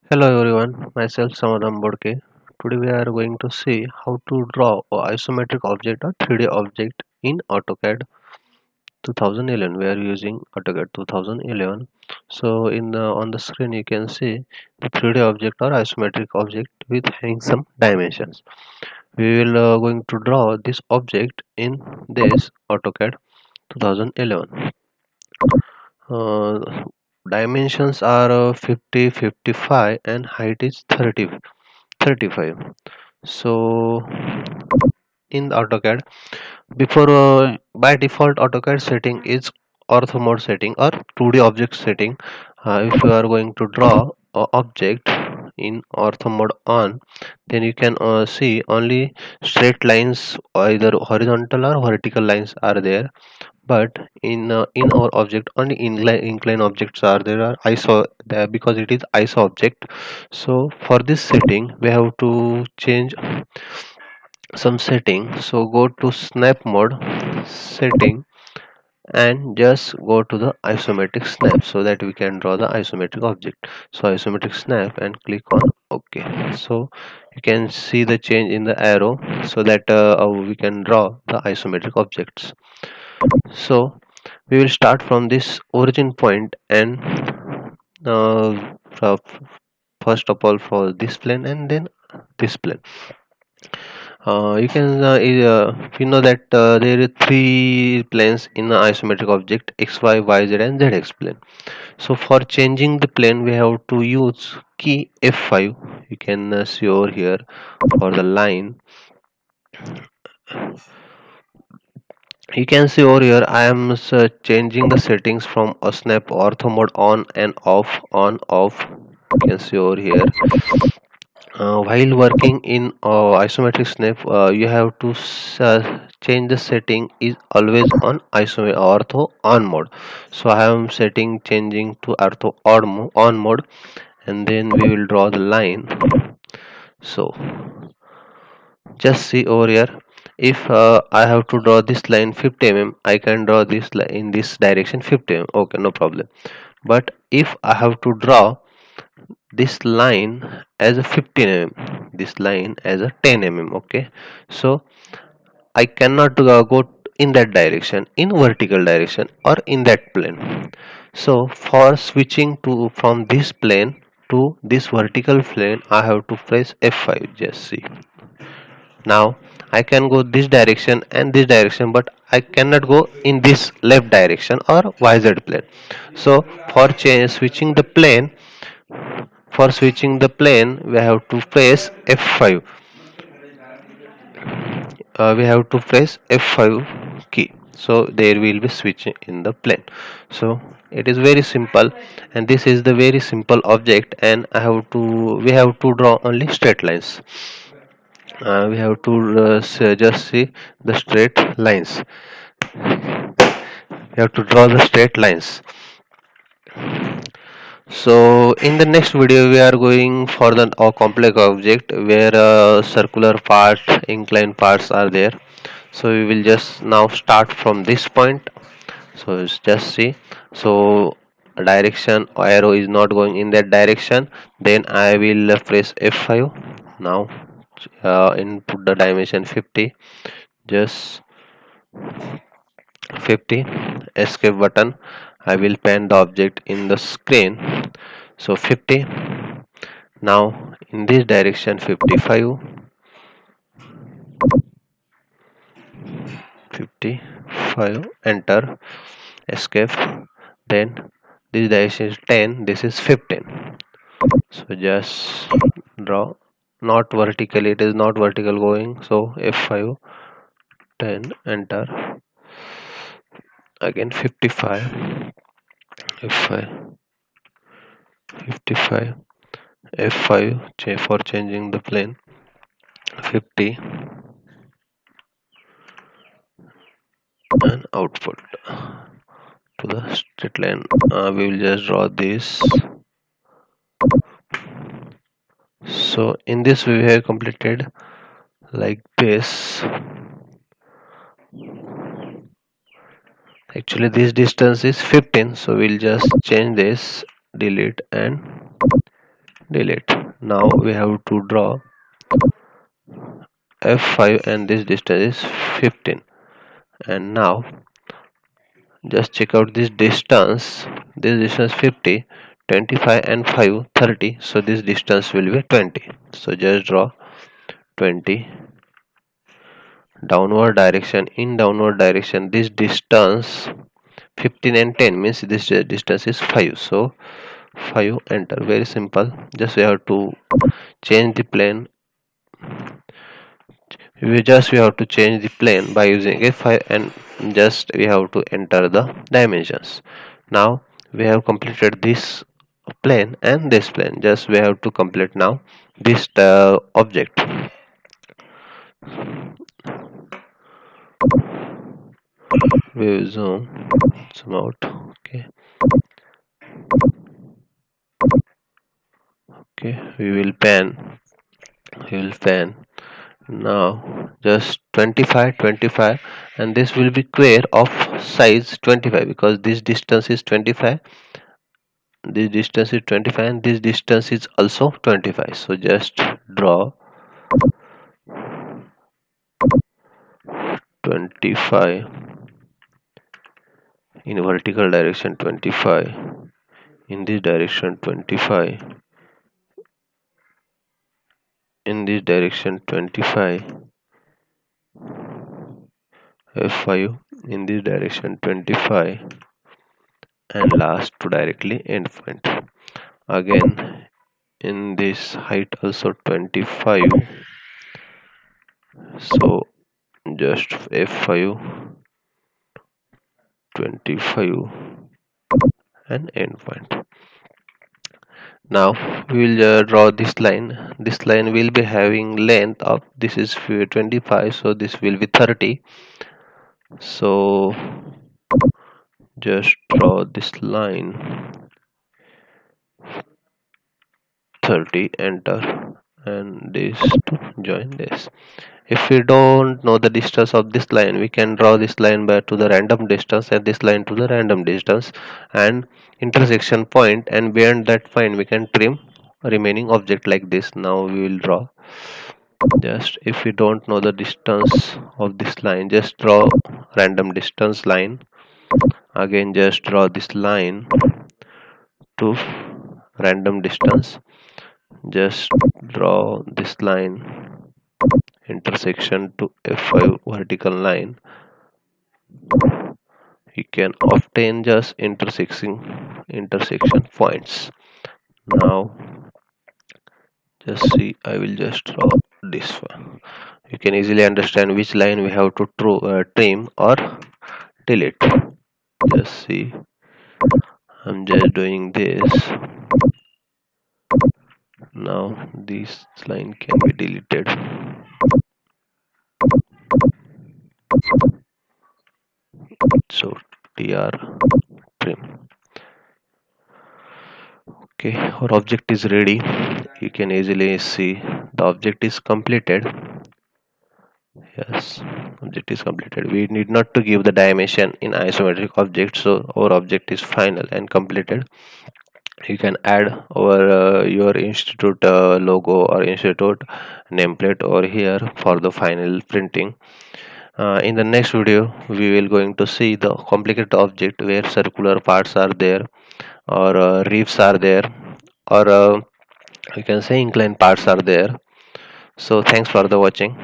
Hello everyone, myself Samadam Bodke. Today we are going to see how to draw a isometric object or 3D object in AutoCAD 2011. We are using AutoCAD 2011. So on the screen you can see the 3D object or isometric object with having some dimensions. We will going to draw this object in this AutoCAD 2011. Uh, Dimensions are 50, 55 and height is 30, 35. So in AutoCAD, before by default AutoCAD setting is ortho mode setting or 2D object setting. If you are going to draw a object in ortho mode on, then you can see only straight lines, either horizontal or vertical lines are there. But in our object only incline objects are there, are iso there because it is iso object. So for this setting we have to change some setting. So go to snap mode setting and just go to the isometric snap so that we can draw the isometric object. So isometric snap and click on OK. So you can see the change in the arrow so that we can draw the isometric objects. So we will start from this origin point and uh, first of all for this plane and then this plane. You can we know that there are three planes in the isometric object: x, y, y, z, and zx plane. So for changing the plane, we have to use key F5. You can see over here for the line. You can see over here I am changing the settings from a snap ortho mode on and off, on off. You can see over here. While working in isometric snap, you have to change the setting is always on ortho on mode. So I am setting changing to ortho on mode, and then we will draw the line. So just see over here, if I have to draw this line 50 mm, I can draw this line in this direction 50 mm. Okay, no problem. But if I have to draw this line as a 15 mm, this line as a 10 mm, okay, so I cannot go in that direction, in vertical direction or in that plane. So for switching to from this plane to this vertical plane, I have to press F5. Just see, now I can go this direction and this direction, but I cannot go in this left direction or YZ plane. So for switching the plane, we have to press F5. We have to press F5 key. So there will be switching in the plane. So it is very simple, and this is the very simple object, and we have to draw only straight lines. We have to just see the straight lines. We have to draw the straight lines. So in the next video we are going for the complex object where circular part, inclined parts are there. So we will just now start from this point. So it's just see, so direction arrow is not going in that direction, then I will press F5. Now input the dimension 50, just 50, escape button. I will pan the object in the screen. So 50. Now in this direction 55, 55, enter, escape. Then this direction is 10, this is 15. So just draw, not vertically, it is not vertical going. So F5, 10, enter, again 55, F5, 55, F5 for changing the plane, 50, and output to the straight line. We will just draw this. So in this we have completed like this. Actually this distance is 15, so we'll just change this, delete and delete. Now we have to draw f5 and this distance is 15. And now just check out this distance 50, 25 and 5 30, so this distance will be 20. So just draw 20 downward direction. In downward direction this distance 15 and 10 means this distance is 5, so 5, enter. Very simple. Just we have to change the plane. We have to change the plane by using F5, and just we have to enter the dimensions. Now we have completed this plane and this plane. Just we have to complete now this object. We will zoom out. Okay, okay. We will pan now. Just 25, 25, and this will be square of size 25 because this distance is 25, this distance is 25, and this distance is also 25. So just draw 25 in vertical direction, 25 in this direction, 25 in this direction, 25 f5 in this direction, 25, and last to directly end point. Again in this height also 25, so just f5 25 and end point. Now we will draw this line. This line will be having length of, this is 25, so this will be 30. So just draw this line 30, enter, and this to join this. If we don't know the distance of this line, we can draw this line back to the random distance and this line to the random distance and intersection point, and beyond that point we can trim remaining object like this. Now we will draw, just if we don't know the distance of this line, just draw random distance line. Again just draw this line to random distance. Just draw this line intersection to f5 vertical line. You can obtain just intersection points. Now just see, I will just draw this one. You can easily understand which line we have to trim or delete. Just see, I'm just doing this. Now this line can be deleted. So tr trim. Okay, our object is ready. You can easily see the object is completed. Yes, object is completed. We need not to give the dimension in isometric object, so our object is final and completed. You can add your institute logo or institute nameplate over here for the final printing. In the next video we will going to see the complicated object where circular parts are there, or reefs are there, or you can say inclined parts are there. So thanks for the watching.